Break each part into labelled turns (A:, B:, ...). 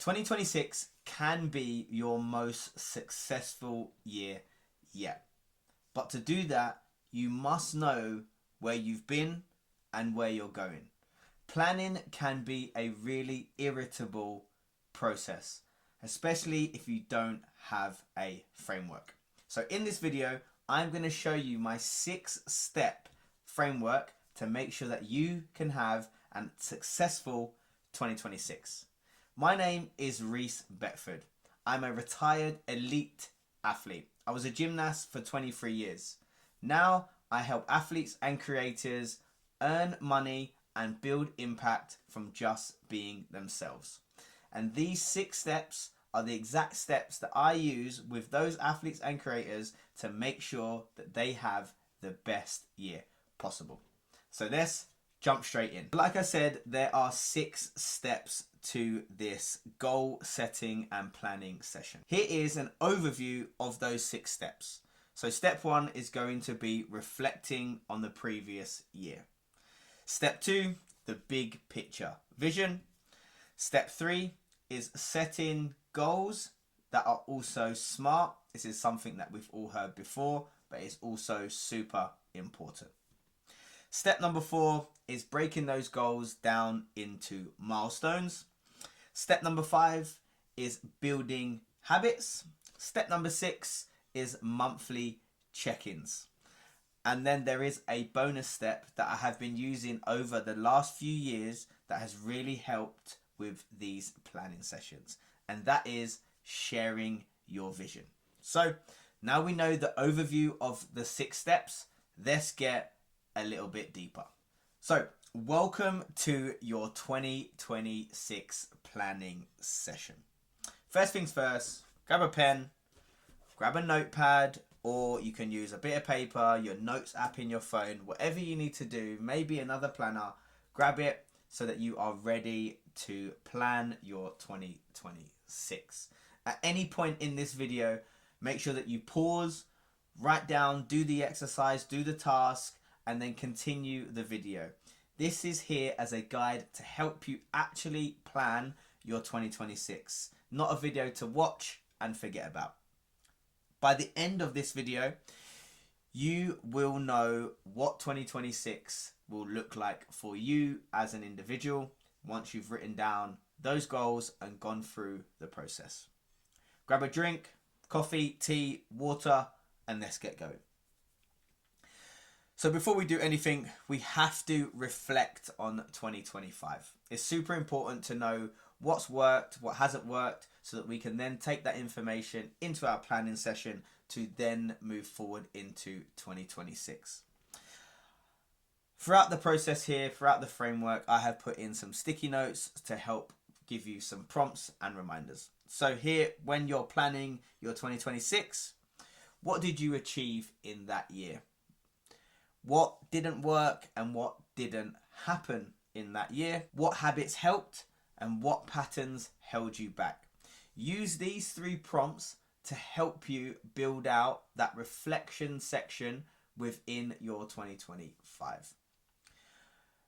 A: 2026 can be your most successful year yet. But to do that, you must know where you've been and where you're going. Planning can be a really irritable process, especially if you don't have a framework. So in this video, I'm going to show you my 6-step framework to make sure that you can have a successful 2026. My name is Reiss Beckford. I'm a retired elite athlete. I was a gymnast for 23 years. Now I help athletes and creators earn money and build impact from just being themselves. And these 6 steps are the exact steps that I use with those athletes and creators to make sure that they have the best year possible. So let's jump straight in. Like I said, there are 6 steps to this goal setting and planning session. Here is an overview of those 6 steps. So step 1 is going to be reflecting on the previous year. Step 2, the big picture vision. Step 3 is setting goals that are also SMART. This is something that we've all heard before, but it's also super important. Step number 4 is breaking those goals down into milestones. Step number 5 is building habits. Step number 6 is monthly check-ins. And then there is a bonus step that I have been using over the last few years that has really helped with these planning sessions. And that is sharing your vision. So now we know the overview of the 6 steps. Let's get a little bit deeper. So welcome to your 2026 planning session. First things first, grab a pen, grab a notepad, or you can use a bit of paper, your notes app in your phone, whatever you need to do, maybe another planner, grab it so that you are ready to plan your 2026. At any point in this video, make sure that you pause, write down, do the exercise, do the task, and then continue the video. This is here as a guide to help you actually plan your 2026, not a video to watch and forget about. By the end of this video, you will know what 2026 will look like for you as an individual once you've written down those goals and gone through the process. Grab a drink, coffee, tea, water, and let's get going. So before we do anything, we have to reflect on 2025. It's super important to know what's worked, what hasn't worked, so that we can then take that information into our planning session to then move forward into 2026. Throughout the process here, throughout the framework, I have put in some sticky notes to help give you some prompts and reminders. So here, when you're planning your 2026, what did you achieve in that year? What didn't work and what didn't happen in that year? What habits helped and what patterns held you back? Use these 3 prompts to help you build out that reflection section within your 2025.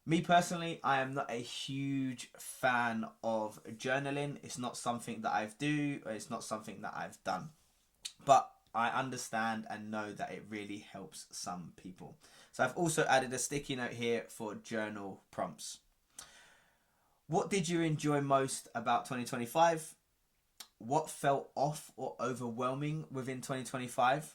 A: Me personally, I am not a huge fan of journaling. It's not something that I've do, or it's not something that I've done. But I understand and know that it really helps some people. So I've also added a sticky note here for journal prompts. What did you enjoy most about 2025? What felt off or overwhelming within 2025?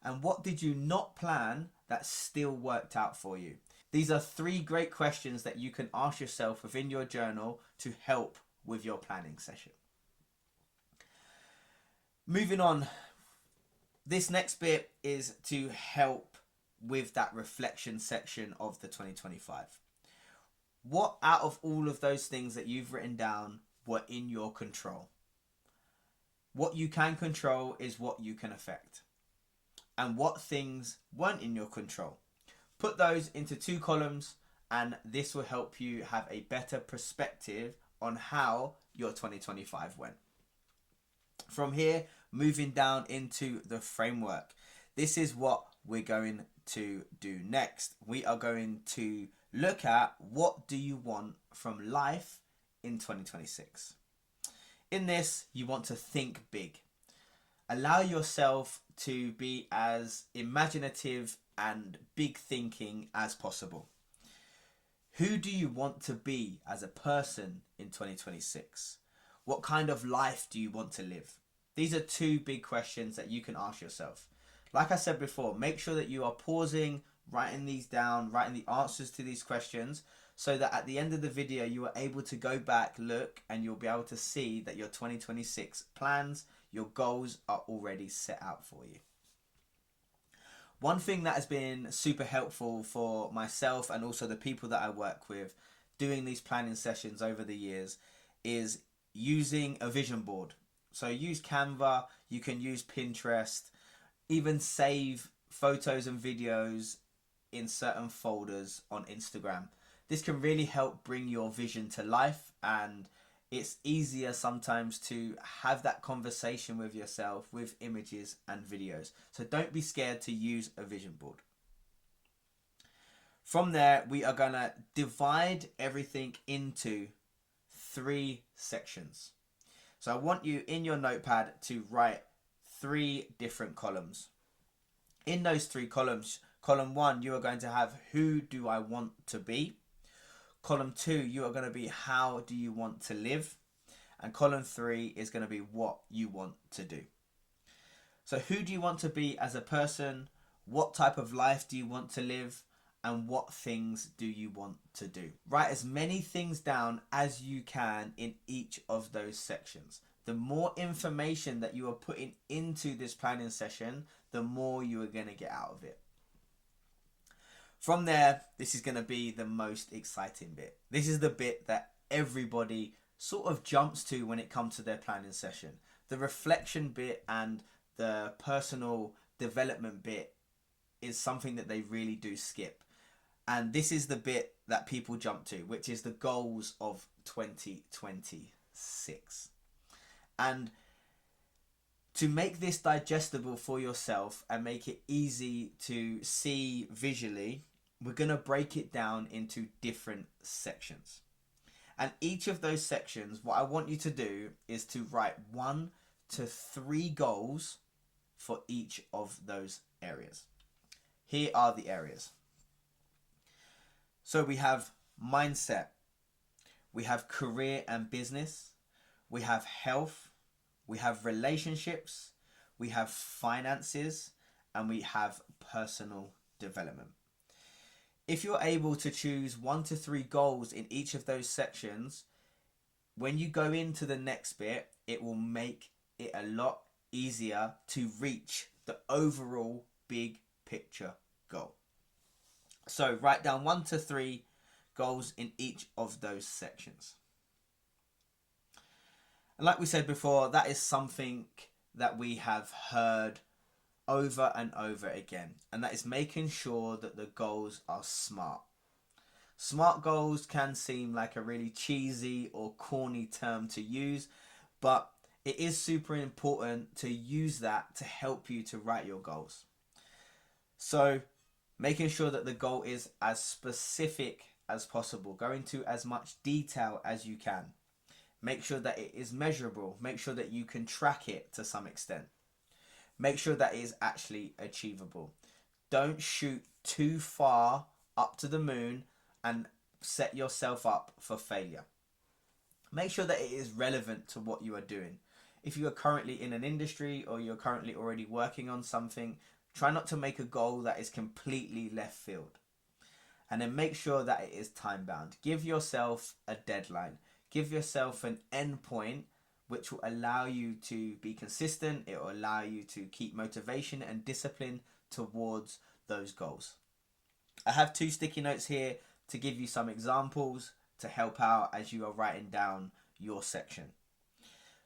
A: And what did you not plan that still worked out for you? These are 3 great questions that you can ask yourself within your journal to help with your planning session. Moving on, this next bit is to help with that reflection section of the 2025. What out of all of those things that you've written down were in your control? What you can control is what you can affect. And what things weren't in your control? Put those into 2 columns, and this will help you have a better perspective on how your 2025 went. From here, moving down into the framework. This is what we're going to do next. We are going to look at what do you want from life in 2026. In this, you want to think big. Allow yourself to be as imaginative and big thinking as possible. Who do you want to be as a person in 2026? What kind of life do you want to live? These are two big questions that you can ask yourself. Like I said before, make sure that you are pausing, writing these down, writing the answers to these questions, so that at the end of the video you are able to go back, look, and you'll be able to see that your 2026 plans, your goals are already set out for you. One thing that has been super helpful for myself and also the people that I work with doing these planning sessions over the years is using a vision board. So use Canva, you can use Pinterest, even save photos and videos in certain folders on Instagram. This can really help bring your vision to life, and it's easier sometimes to have that conversation with yourself with images and videos. So don't be scared to use a vision board. From there, we are going to divide everything into 3 sections. So I want you in your notepad to write 3 different columns. In those 3 columns, column 1, you are going to have who do I want to be? Column 2, you are going to be how do you want to live? And column 3 is going to be what you want to do. So who do you want to be as a person? What type of life do you want to live? And what things do you want to do? Write as many things down as you can in each of those sections. The more information that you are putting into this planning session, the more you are going to get out of it. From there, this is going to be the most exciting bit. This is the bit that everybody sort of jumps to when it comes to their planning session. The reflection bit and the personal development bit is something that they really do skip. And this is the bit that people jump to, which is the goals of 2026. And to make this digestible for yourself and make it easy to see visually, we're going to break it down into different sections. And each of those sections, what I want you to do is to write 1 to 3 goals for each of those areas. Here are the areas. So we have mindset, we have career and business, we have health, we have relationships, we have finances, and we have personal development. If you're able to choose 1 to 3 goals in each of those sections, when you go into the next bit, it will make it a lot easier to reach the overall big picture goal. So write down 1 to 3 goals in each of those sections. And like we said before, that is something that we have heard over and over again, and that is making sure that the goals are smart. Smart goals can seem like a really cheesy or corny term to use, but it is super important to use that to help you to write your goals. So making sure that the goal is as specific as possible, go into as much detail as you can. Make sure that it is measurable. Make sure that you can track it to some extent. Make sure that it is actually achievable. Don't shoot too far up to the moon and set yourself up for failure. Make sure that it is relevant to what you are doing. If you are currently in an industry or you're currently already working on something, try not to make a goal that is completely left field. And then make sure that it is time bound. Give yourself a deadline. Give yourself an end point which will allow you to be consistent. It will allow you to keep motivation and discipline towards those goals. I have 2 sticky notes here to give you some examples to help out as you are writing down your section.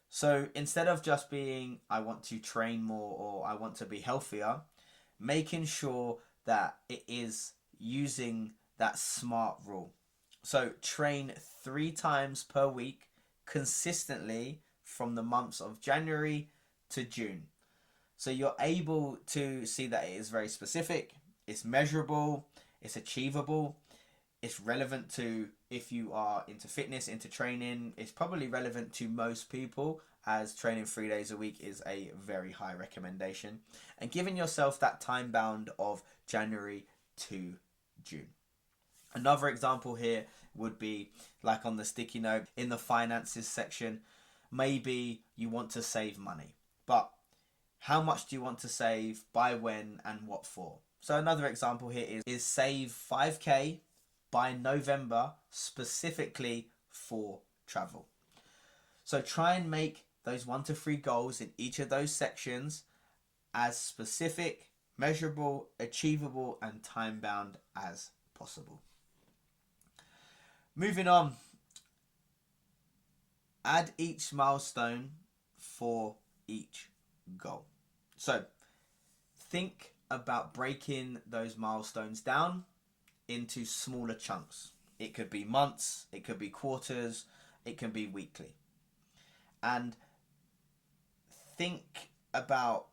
A: So instead of just being I want to train more or I want to be healthier, making sure that it is using that SMART rule. So train 3 times per week consistently from the months of January to June. So you're able to see that it is very specific, it's measurable, it's achievable, it's relevant to if you are into fitness, into training, it's probably relevant to most people, as training 3 days a week is a very high recommendation. And giving yourself that time bound of January to June. Another example here would be, like on the sticky note, in the finances section, maybe you want to save money, but how much do you want to save, by when, and what for? So another example here is save 5k by November specifically for travel. So try and make those 1 to 3 goals in each of those sections as specific, measurable, achievable, and time bound as possible. Moving on, add each milestone for each goal. So think about breaking those milestones down into smaller chunks. It could be months, it could be quarters, it can be weekly. And think about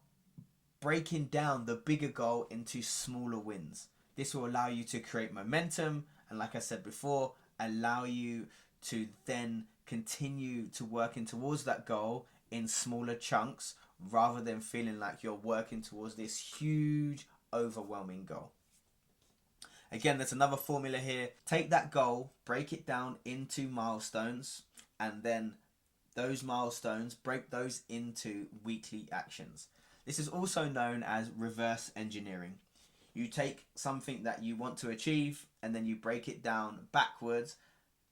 A: breaking down the bigger goal into smaller wins. This will allow you to create momentum, and like I said before, allow you to then continue to working towards that goal in smaller chunks, rather than feeling like you're working towards this huge, overwhelming goal. Again, there's another formula here. Take that goal, break it down into milestones, and then those milestones, break those into weekly actions. This is also known as reverse engineering. You take something that you want to achieve and then you break it down backwards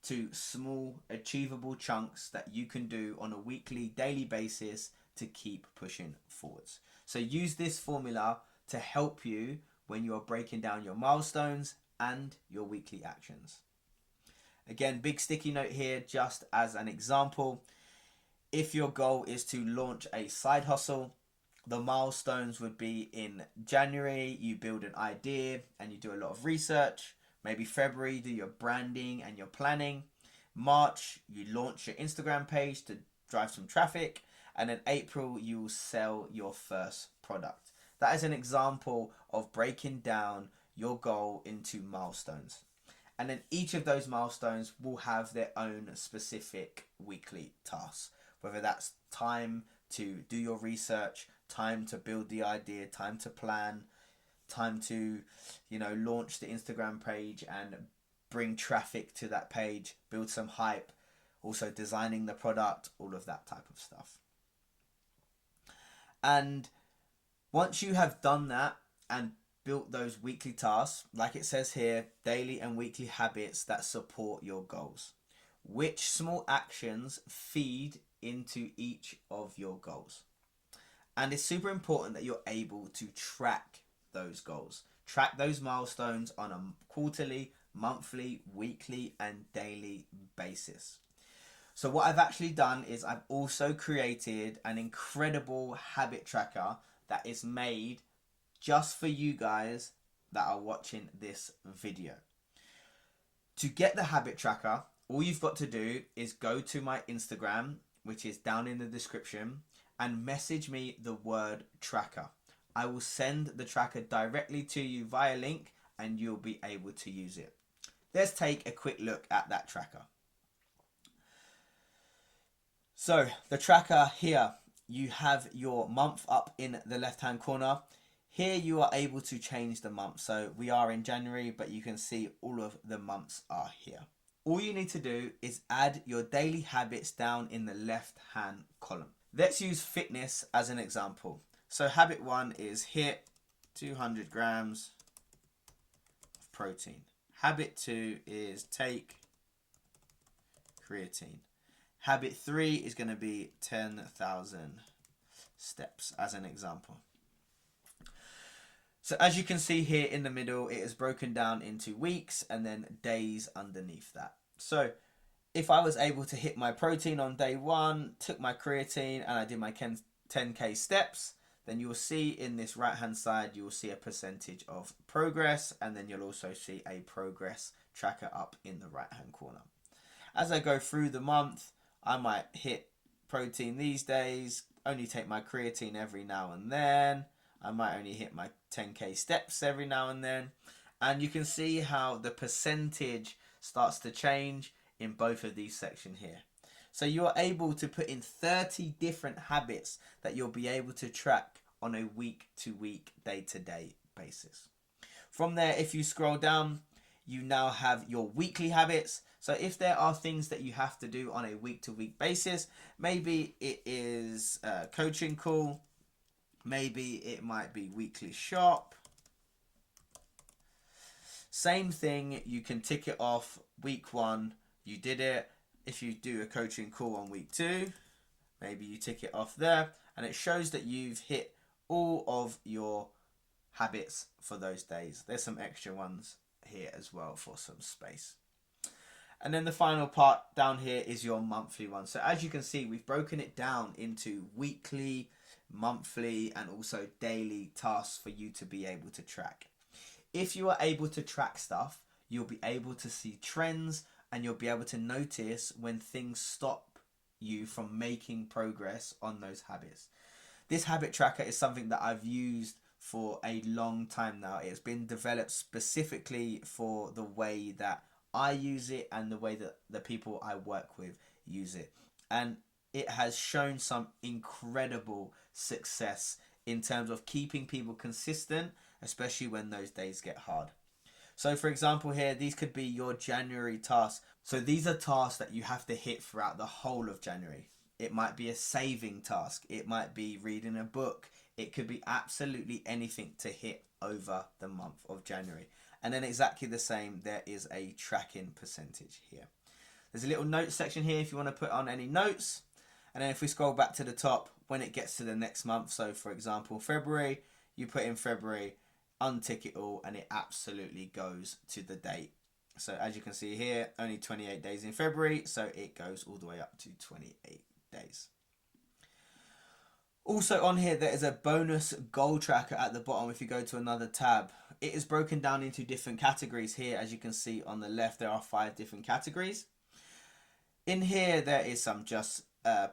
A: to small, achievable chunks that you can do on a weekly, daily basis to keep pushing forwards. So use this formula to help you when you are breaking down your milestones and your weekly actions. Again, big sticky note here, just as an example. If your goal is to launch a side hustle, the milestones would be in January, you build an idea and you do a lot of research. Maybe February, do your branding and your planning. March, you launch your Instagram page to drive some traffic. And in April, you will sell your first product. That is an example of breaking down your goal into milestones. And then each of those milestones will have their own specific weekly tasks, whether that's time to do your research, time to build the idea, time to plan, time to, launch the Instagram page and bring traffic to that page, build some hype, also designing the product, all of that type of stuff. And once you have done that and built those weekly tasks, like it says here, daily and weekly habits that support your goals. Which small actions feed into each of your goals? And it's super important that you're able to track those goals. Track those milestones on a quarterly, monthly, weekly, and daily basis. So what I've actually done is I've also created an incredible habit tracker that is made just for you guys that are watching this video. To get the habit tracker, all you've got to do is go to my Instagram, which is down in the description, and message me the word tracker. I will send the tracker directly to you via link and you'll be able to use it. Let's take a quick look at that tracker. So the tracker here, you have your month up in the left hand corner. Here you are able to change the month. So we are in January, but you can see all of the months are here. All you need to do is add your daily habits down in the left hand column. Let's use fitness as an example. So habit 1 is hit 200 grams of protein. Habit 2 is take creatine. Habit 3 is going to be 10,000 steps as an example. So as you can see here in the middle, it is broken down into weeks and then days underneath that. So if I was able to hit my protein on day 1, took my creatine and I did my 10k steps, then you will see in this right hand side, you will see a percentage of progress, and then you'll also see a progress tracker up in the right hand corner. As I go through the month, I might hit protein these days, only take my creatine every now and then. I might only hit my 10k steps every now and then. And you can see how the percentage starts to change in both of these sections here. So you're able to put in 30 different habits that you'll be able to track on a week to week, day to day basis. From there, if you scroll down, you now have your weekly habits. So if there are things that you have to do on a week to week basis, maybe it is a coaching call, maybe it might be weekly shop. Same thing, you can tick it off. Week 1, you did it. If you do a coaching call on week 2, maybe you tick it off there, and it shows that you've hit all of your habits for those days. There's some extra ones here as well for some space. And then the final part down here is your monthly one. So as you can see, we've broken it down into weekly, monthly, and also daily tasks for you to be able to track. If you are able to track stuff, you'll be able to see trends, and you'll be able to notice when things stop you from making progress on those habits. This habit tracker is something that I've used for a long time now. It's been developed specifically for the way that I use it and the way that the people I work with use it. And it has shown some incredible success in terms of keeping people consistent, especially when those days get hard. So for example here, these could be your January tasks. So these are tasks that you have to hit throughout the whole of January. It might be a saving task. It might be reading a book. It could be absolutely anything to hit over the month of January. And then exactly the same, there is a tracking percentage here. There's a little notes section here if you want to put on any notes. And then if we scroll back to the top, when it gets to the next month, so for example, February, you put in February, untick it all, and it absolutely goes to the date. So as you can see here, only 28 days in February, so it goes all the way up to 28 days. Also on here, there is a bonus goal tracker at the bottom. If you go to another tab, it is broken down into different categories here. As you can see on the left, there are 5 different categories. In here, there is some just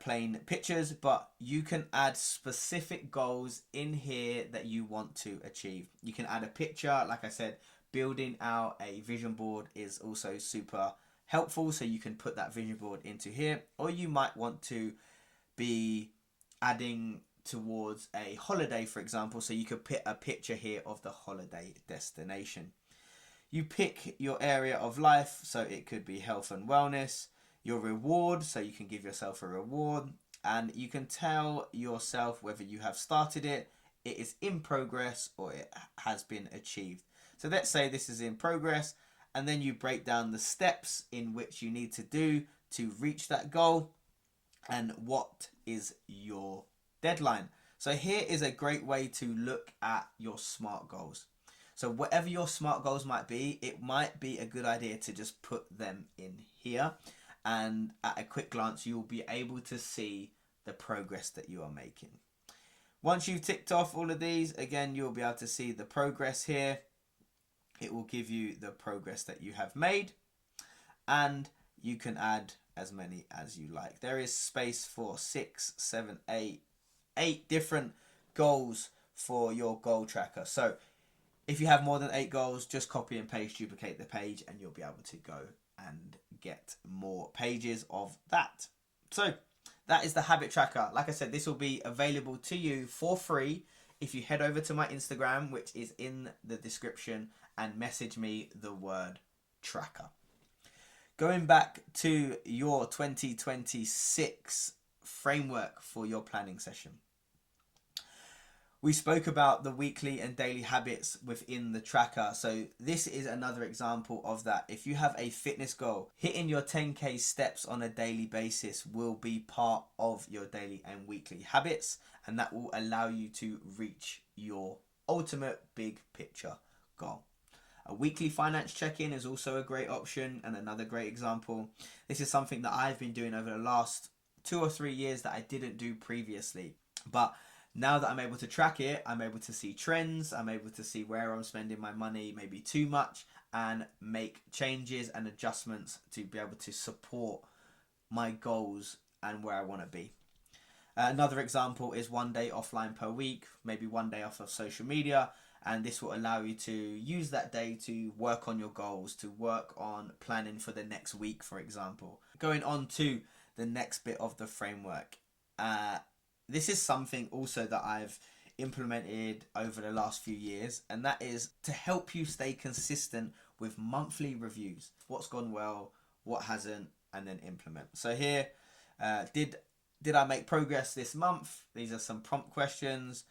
A: plain pictures, but you can add specific goals in here that you want to achieve. You can add a picture. Like I said, building out a vision board is also super helpful, so you can put that vision board into here. Or you might want to be adding towards a holiday, for example, so you could put a picture here of the holiday destination. You pick your area of life, so it could be health and wellness. Your reward, so you can give yourself a reward, and you can tell yourself whether you have started it, it is in progress, or it has been achieved. So let's say this is in progress, and then you break down the steps in which you need to do to reach that goal, and what is your deadline. So here is a great way to look at your SMART goals. So whatever your SMART goals might be, it might be a good idea to just put them in here. And at a quick glance, you'll be able to see the progress that you are making. Once you've ticked off all of these, again, you'll be able to see the progress here. It will give you the progress that you have made, and you can add as many as you like. There is space for 6, 7, 8 different goals for your goal tracker. So if you have more than 8 goals, just copy and paste, duplicate the page, and you'll be able to go and get more pages of that. So that is the habit tracker. Like I said, this will be available to you for free if you head over to my Instagram, which is in the description, and message me the word tracker. Going back to your 2026 framework for your planning session. We spoke about the weekly and daily habits within the tracker. So this is another example of that. If you have a fitness goal, hitting your 10K steps on a daily basis will be part of your daily and weekly habits, and that will allow you to reach your ultimate big picture goal. A weekly finance check-in is also a great option and another great example. This is something that I've been doing over the last 2 or 3 years that I didn't do previously. But now that I'm able to track it, I'm able to see trends, I'm able to see where I'm spending my money, maybe too much, and make changes and adjustments to be able to support my goals and where I want to be. Another example is 1 day offline per week, maybe 1 day off of social media, and this will allow you to use that day to work on your goals, to work on planning for the next week, for example. Going on to the next bit of the framework. This is something also that I've implemented over the last few years, and that is to help you stay consistent with monthly reviews. What's gone well, what hasn't, and then implement. So here, did I make progress this month? These are some prompt questions.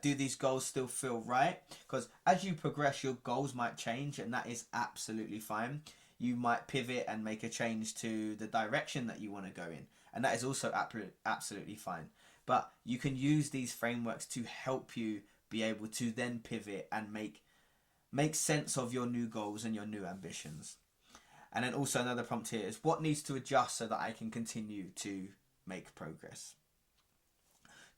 A: Do these goals still feel right? Because as you progress, your goals might change, and that is absolutely fine. You might pivot and make a change to the direction that you want to go in, and that is also absolutely fine. But you can use these frameworks to help you be able to then pivot and make sense of your new goals and your new ambitions. And then also another prompt here is, what needs to adjust so that I can continue to make progress?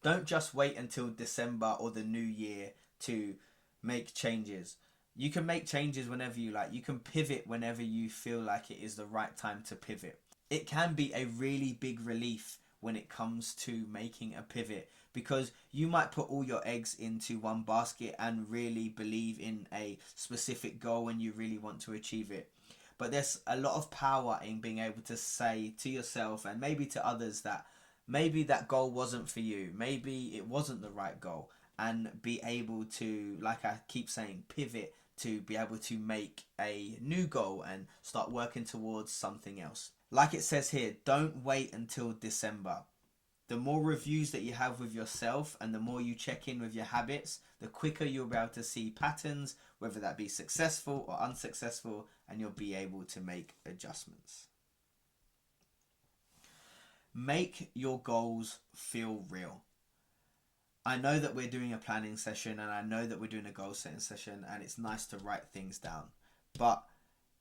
A: Don't just wait until December or the new year to make changes. You can make changes whenever you like. You can pivot whenever you feel like it is the right time to pivot. It can be a really big relief when it comes to making a pivot, because you might put all your eggs into one basket and really believe in a specific goal and you really want to achieve it. But there's a lot of power in being able to say to yourself and maybe to others that maybe that goal wasn't for you, maybe it wasn't the right goal, and be able to, like I keep saying, pivot to be able to make a new goal and start working towards something else. Like it says here, don't wait until December. The more reviews that you have with yourself and the more you check in with your habits, the quicker you'll be able to see patterns, whether that be successful or unsuccessful, and you'll be able to make adjustments. Make your goals feel real. I know that we're doing a planning session and I know that we're doing a goal setting session, and it's nice to write things down, but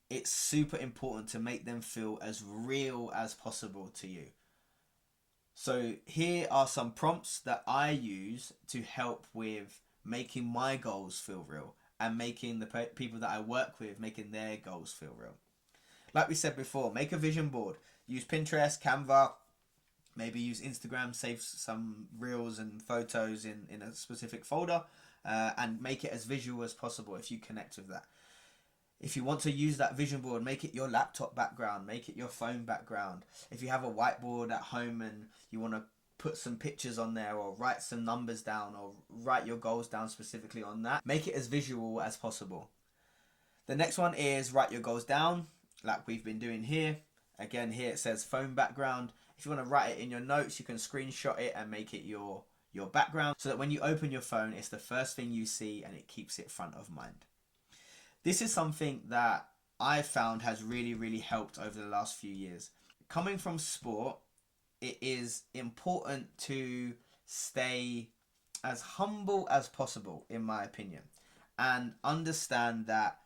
A: it's super important to make them feel as real as possible to you. So here are some prompts that I use to help with making my goals feel real and making the people that I work with, making their goals feel real. Like we said before, make a vision board. Use Pinterest, Canva, maybe use Instagram, save some reels and photos in a specific folder, and make it as visual as possible if you connect with that. If you want to use that vision board, make it your laptop background, make it your phone background. If you have a whiteboard at home and you want to put some pictures on there or write some numbers down or write your goals down specifically on that, make it as visual as possible. The next one is write your goals down, like we've been doing here. Again, here it says phone background. If you want to write it in your notes, you can screenshot it and make it your background so that when you open your phone, it's the first thing you see and it keeps it front of mind. This is something that I've found has really, really helped over the last few years. Coming from sport, it is important to stay as humble as possible, in my opinion, and understand that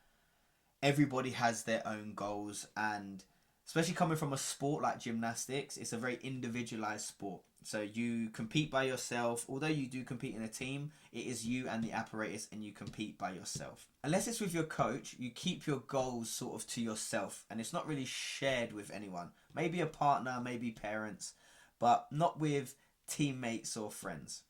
A: everybody has their own goals, and especially coming from a sport like gymnastics, it's a very individualized sport. So you compete by yourself. Although you do compete in a team, it is you and the apparatus and you compete by yourself. Unless it's with your coach, you keep your goals sort of to yourself and it's not really shared with anyone. Maybe a partner, maybe parents, but not with teammates or friends.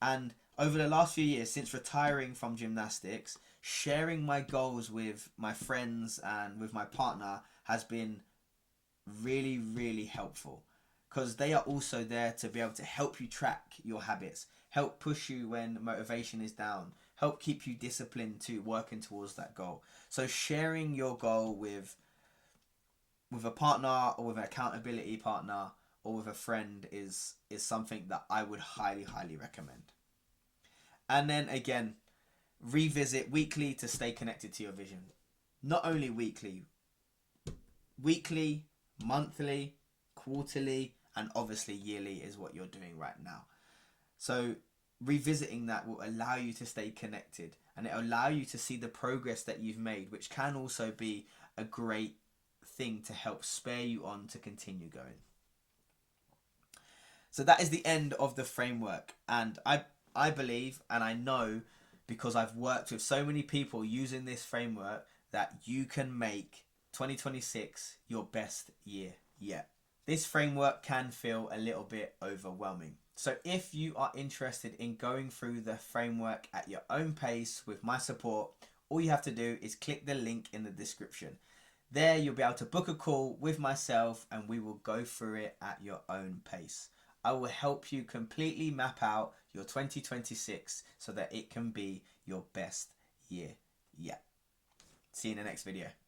A: And over the last few years, since retiring from gymnastics, sharing my goals with my friends and with my partner has been really, really helpful, because they are also there to be able to help you track your habits, help push you when motivation is down, help keep you disciplined to working towards that goal. So sharing your goal with a partner or with an accountability partner or with a friend is something that I would highly, highly recommend. And then again, revisit weekly to stay connected to your vision. Not only weekly, monthly, quarterly, and obviously yearly is what you're doing right now. So revisiting that will allow you to stay connected and it'll allow you to see the progress that you've made, which can also be a great thing to help spur you on to continue going. So that is the end of the framework, and I believe and I know, because I've worked with so many people using this framework, that you can make 2026 your best year yet. this framework can feel a little bit overwhelming. So if you are interested in going through the framework at your own pace with my support, all you have to do is click the link in the description. There you'll be able to book a call with myself and we will go through it at your own pace. I will help you completely map out your 2026 so that it can be your best year yet. See you in the next video.